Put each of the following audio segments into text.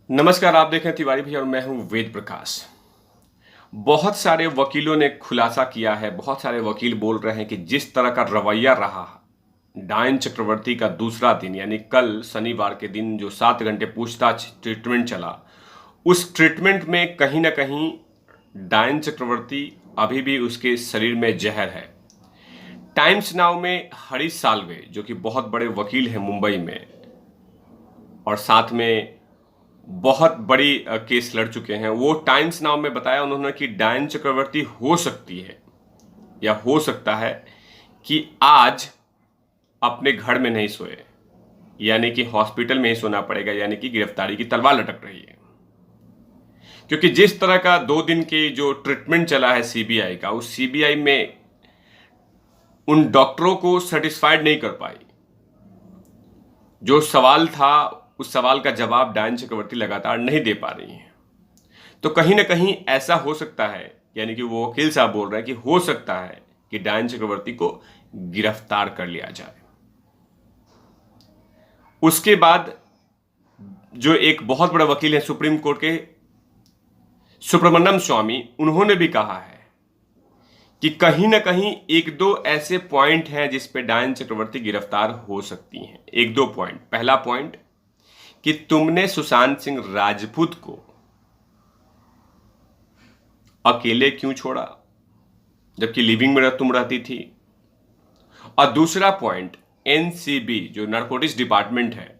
नमस्कार, आप देख रहे हैं तिवारी भैया और मैं हूं वेद प्रकाश। बहुत सारे वकीलों ने खुलासा किया है, बहुत सारे वकील बोल रहे हैं कि जिस तरह का रवैया रहा डायन चक्रवर्ती का दूसरा दिन यानी कल शनिवार के दिन जो 7 घंटे पूछताछ ट्रीटमेंट चला, उस ट्रीटमेंट में कहीं ना कहीं डायन चक्रवर्ती अभी भी उसके शरीर में जहर है। टाइम्स नाउ में हरीश साल्वे जो कि बहुत बड़े वकील हैं मुंबई में और साथ में बहुत बड़ी केस लड़ चुके हैं, वो टाइम्स नाउ में बताया उन्होंने कि डायन चक्रवर्ती हो सकती है या हो सकता है कि आज अपने घर में नहीं सोए, यानी कि हॉस्पिटल में ही सोना पड़ेगा, यानी कि गिरफ्तारी की तलवार लटक रही है। क्योंकि जिस तरह का 2 दिन की जो ट्रीटमेंट चला है सीबीआई का, उस सीबीआई में उन डॉक्टरों को सेटिस्फाइड नहीं कर पाई। जो सवाल था उस सवाल का जवाब डायन चक्रवर्ती लगातार नहीं दे पा रही हैं। तो कहीं ना कहीं ऐसा हो सकता है, यानी कि वो वकील साहब बोल रहे हैं कि हो सकता है कि डायन चक्रवर्ती को गिरफ्तार कर लिया जाए। उसके बाद जो एक बहुत बड़े वकील हैं सुप्रीम कोर्ट के सुब्रमण्यम स्वामी, उन्होंने भी कहा है कि कहीं ना कहीं एक दो ऐसे पॉइंट हैं जिस पे डायन चक्रवर्ती गिरफ्तार हो सकती हैं। एक दो पॉइंट। पहला पॉइंट कि तुमने सुशांत सिंह राजपूत को अकेले क्यों छोड़ा जबकि लिविंग में तुम रहती थी। और दूसरा पॉइंट, एनसीबी जो नारकोटिक्स डिपार्टमेंट है,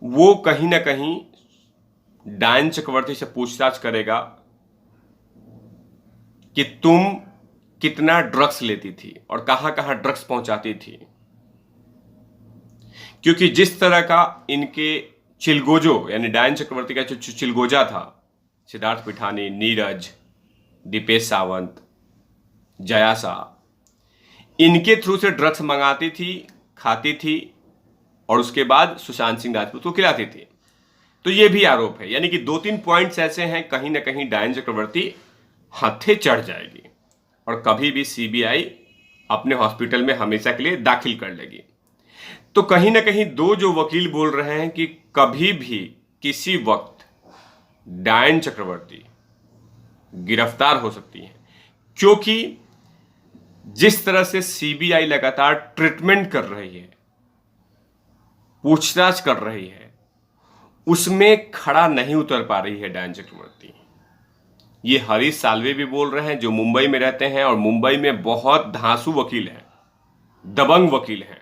वो कहीं ना कहीं डायन चक्रवर्ती से पूछताछ करेगा कि तुम कितना ड्रग्स लेती थी और कहां कहां ड्रग्स पहुंचाती थी। क्योंकि जिस तरह का इनके चिलगोजो यानी डायन चक्रवर्ती का जो चिलगोजा था, सिद्धार्थ पिठानी, नीरज, दीपेश सावंत, जया शाह, इनके थ्रू से ड्रग्स मंगाती थी, खाती थी और उसके बाद सुशांत सिंह राजपूत को खिलाती थी। तो यह भी आरोप है। यानी कि 2-3 पॉइंट्स ऐसे हैं, कहीं ना कहीं डायन चक्रवर्ती हथे चढ़ जाएगी और कभी भी सीबीआई अपने हॉस्पिटल में हमेशा के लिए दाखिल कर लेगी। तो कहीं ना कहीं दो जो वकील बोल रहे हैं कि कभी भी किसी वक्त डायन चक्रवर्ती गिरफ्तार हो सकती है, क्योंकि जिस तरह से सीबीआई लगातार ट्रीटमेंट कर रही है, पूछताछ कर रही है, उसमें खड़ा नहीं उतर पा रही है डायन चक्रवर्ती। ये हरीश साल्वे भी बोल रहे हैं जो मुंबई में रहते हैं और मुंबई में बहुत धांसू वकील हैं, दबंग वकील हैं,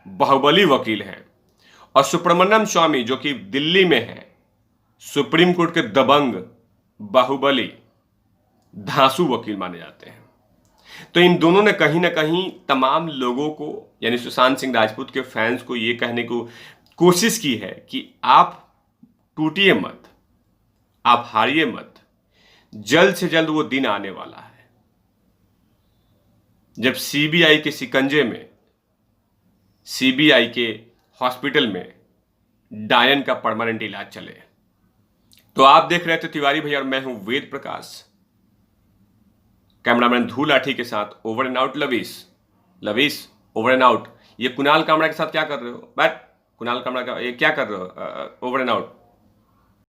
बाहुबली वकील हैं। और सुब्रमण्यम स्वामी जो कि दिल्ली में है, सुप्रीम कोर्ट के दबंग, बाहुबली, धांसू वकील माने जाते हैं। तो इन दोनों ने कहीं ना कहीं तमाम लोगों को यानी सुशांत सिंह राजपूत के फैंस को यह कहने को कोशिश की है कि आप टूटिए मत, आप हारिए मत, जल्द से जल्द वो दिन आने वाला है जब सीबीआई के शिकंजे में, सीबीआई के हॉस्पिटल में डायन का परमानेंट इलाज चले। तो आप देख रहे थे तिवारी भैया और मैं हूं वेद प्रकाश, कैमरामैन धूल लाठी के साथ। Over and out Lewis. Lewis over and out. ये कुणाल कामरा के साथ क्या कर रहे हो? बैठ। कुणाल कामरा का ये क्या कर रहे हो? Over and out.